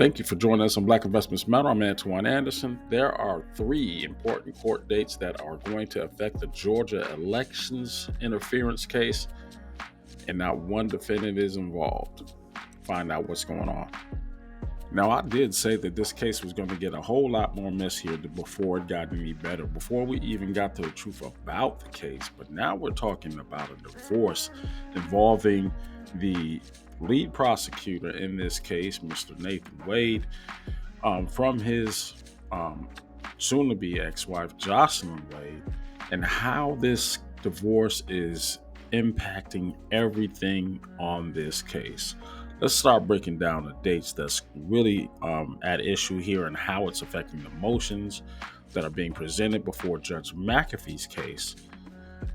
Thank you for joining us on Black Investments Matter. I'm Antoine Anderson. There are 3 important court dates that are going to affect the Georgia elections interference case, and not one defendant is involved. Find out what's going on. Now, I did say that this case was going to get a whole lot more messier before it got any better, before we even got to the truth about the case. But now we're talking about a divorce involving the lead prosecutor in this case, Mr. Nathan Wade, from his soon-to-be ex-wife, Jocelyn Wade, and how this divorce is impacting everything on this case. Let's start breaking down the dates that's really at issue here and how it's affecting the motions that are being presented before Judge McAfee's case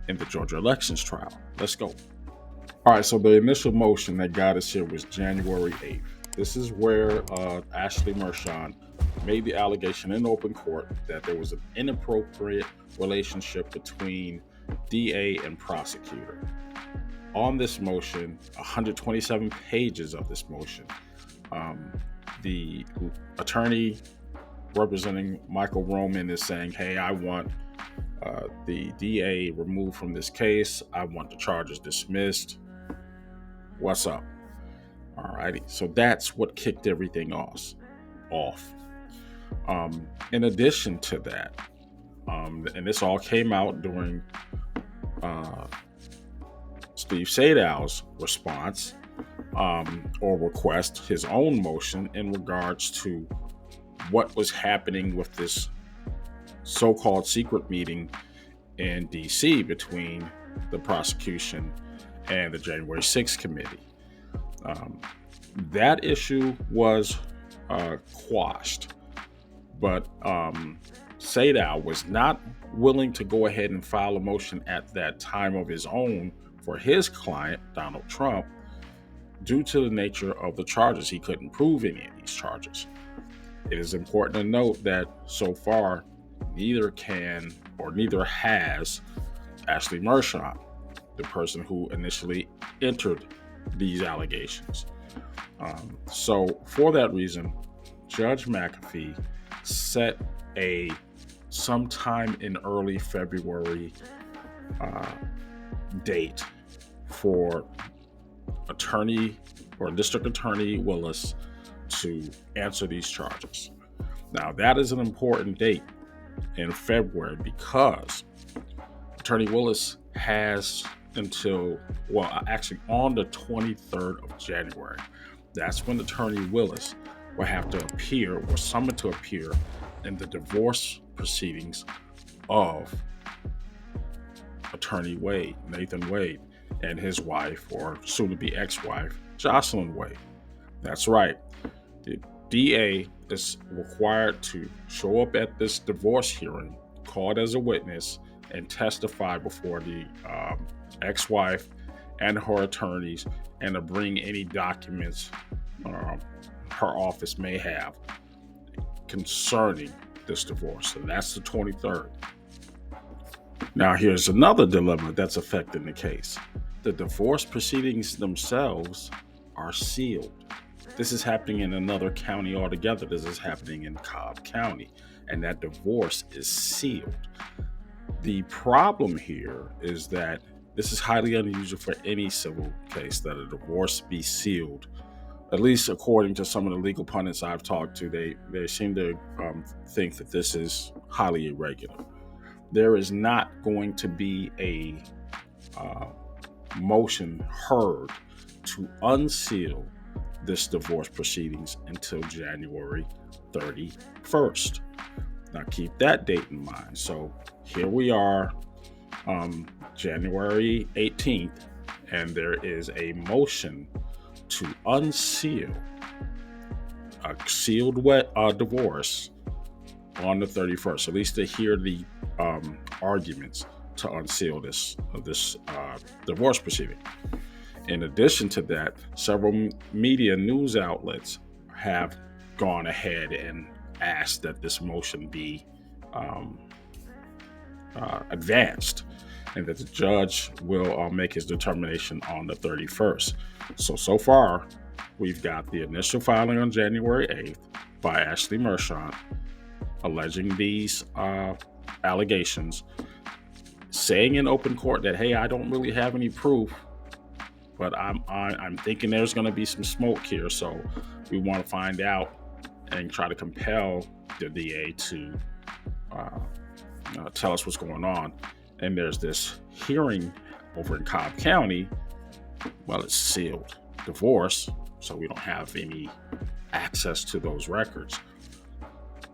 in the Georgia elections trial. Let's go. All right, so the initial motion that got us here was January 8th. This is where Ashley Mershon made the allegation in open court that there was an inappropriate relationship between DA and prosecutor. On this motion, 127 pages of this motion, the attorney representing Michael Roman is saying, hey, I want the DA removed from this case. I want the charges dismissed. What's up? All righty. So that's what kicked everything off. In addition to that, and this all came out during Steve Sadow's response or request, his own motion in regards to what was happening with this so-called secret meeting in DC between the prosecution and the January 6th committee. That issue was quashed, but Sadow was not willing to go ahead and file a motion at that time of his own for his client, Donald Trump, due to the nature of the charges. He couldn't prove any of these charges. It is important to note that so far, neither has Ashley Mershon, the person who initially entered these allegations. So for that reason, Judge McAfee set a sometime in early February date for District Attorney Willis to answer these charges. Now, that is an important date in February because Attorney Willis has until, on the 23rd of January. That's when Attorney Willis will have to appear or summoned to appear in the divorce proceedings of Attorney Wade, Nathan Wade, and his wife, or soon-to-be ex-wife, Jocelyn Wade. That's right. The DA is required to show up at this divorce hearing, called as a witness, and testify before the ex-wife and her attorneys, and to bring any documents her office may have concerning this divorce. So that's the 23rd. Now, here's another dilemma that's affecting the case. The divorce proceedings themselves are sealed. This is happening in another county altogether. This is happening in Cobb County, and that divorce is sealed. The problem here is that this is highly unusual for any civil case that a divorce be sealed. At least according to some of the legal pundits I've talked to, they seem to think that this is highly irregular. There is not going to be a motion heard to unseal this divorce proceedings until January 31st. Now keep that date in mind. So here we are, January 18th, and there is a motion to unseal a sealed divorce on the 31st, at least to hear the arguments to unseal this divorce proceeding. In addition to that, several media news outlets have gone ahead and asked that this motion be advanced, and that the judge will make his determination on the 31st. So far, we've got the initial filing on January 8th by Ashley Mershon alleging these allegations, saying in open court that, hey, I don't really have any proof, but I'm thinking there's going to be some smoke here, so we want to find out and try to compel the DA to tell us what's going on. And there's this hearing over in Cobb County. Well, it's sealed divorce, so we don't have any access to those records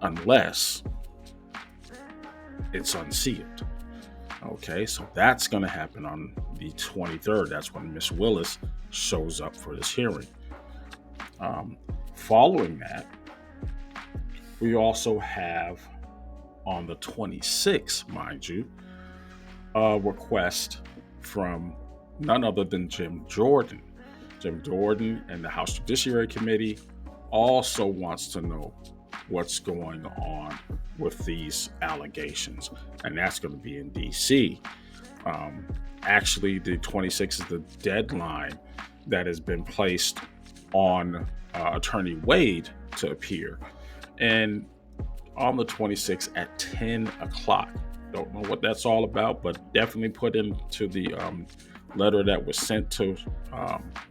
unless it's unsealed. Okay, so that's going to happen on the 23rd. That's when Miss Willis shows up for this hearing. Following that, we also have on the 26th, mind you, a request from none other than Jim Jordan. Jim Jordan and the House Judiciary Committee also wants to know what's going on with these allegations, and that's going to be in DC. Actually, the 26th is the deadline that has been placed on Attorney Wade to appear, and on the 26th at 10 o'clock. Don't know what that's all about, but definitely put into the letter that was sent to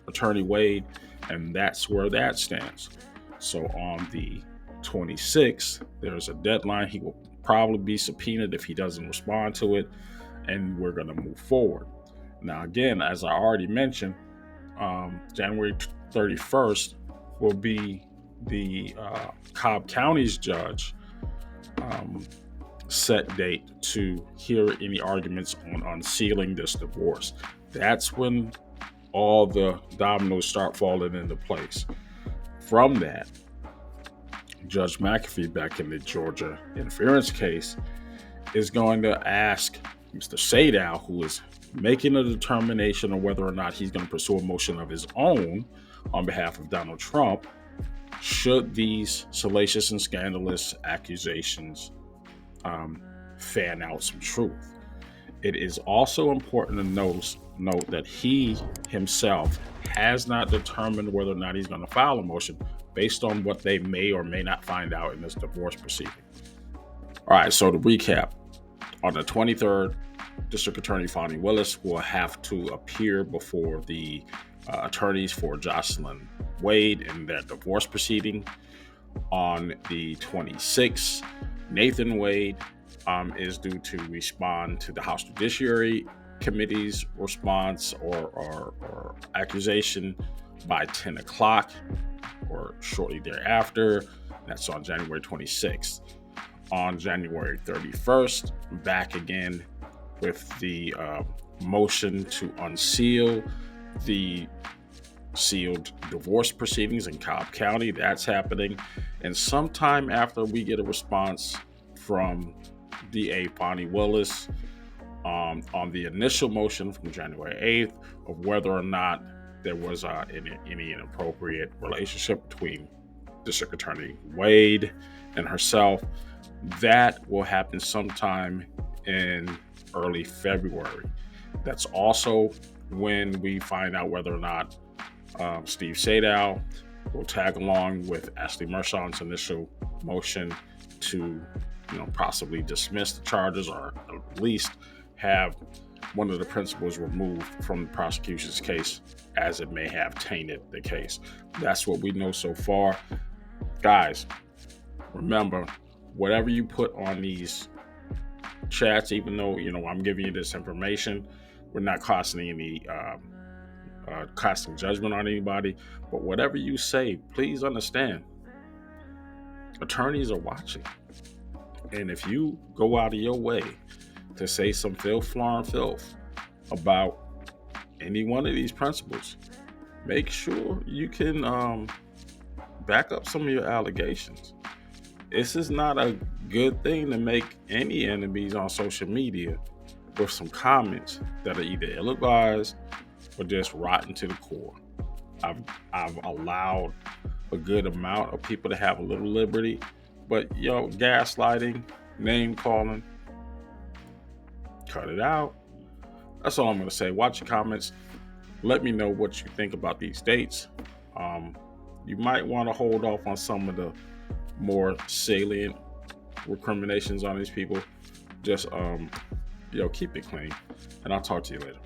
Attorney Wade, and that's where that stands. So on the 26th, there's a deadline. He will probably be subpoenaed if he doesn't respond to it, and we're going to move forward. Now, again, as I already mentioned, January 31st will be the Cobb County's judge set date to hear any arguments on unsealing this divorce. That's when all the dominoes start falling into place. From that, Judge McAfee, back in the Georgia interference case, is going to ask Mr. Sadow, who is making a determination on whether or not he's going to pursue a motion of his own on behalf of Donald Trump, should these salacious and scandalous accusations fan out some truth. It is also important to note that he himself has not determined whether or not he's going to file a motion based on what they may or may not find out in this divorce proceeding. All right, so to recap, on the 23rd, District Attorney Fonnie Willis will have to appear before the attorneys for Jocelyn Wade in their divorce proceeding. On the 26th, Nathan Wade is due to respond to the House Judiciary Committee's response or accusation by 10 o'clock or shortly thereafter. That's on January 26th. On January 31st, back again with the motion to unseal the sealed divorce proceedings in Cobb County. That's happening. And sometime after we get a response from DA Fonnie Willis on the initial motion from January 8th of whether or not there was any inappropriate relationship between District Attorney Wade and herself, that will happen sometime in early February. That's also when we find out whether or not Steve Sadow will tag along with Ashley Mershon's initial motion to, possibly dismiss the charges or at least have one of the principals removed from the prosecution's case, as it may have tainted the case. That's what we know so far. Guys, remember, whatever you put on these chats, even though, I'm giving you this information, we're not casting judgment on anybody, but whatever you say, please understand, attorneys are watching. And if you go out of your way to say some filth about any one of these principles, make sure you can back up some of your allegations. This is not a good thing to make any enemies on social media with some comments that are either ill-advised or just rotten to the core. I've allowed a good amount of people to have a little liberty, but gaslighting, name calling, cut it out. That's all I'm going to say. Watch your comments. Let me know what you think about these dates. You might want to hold off on some of the more salient recriminations on these people. Just keep it clean. And I'll talk to you later.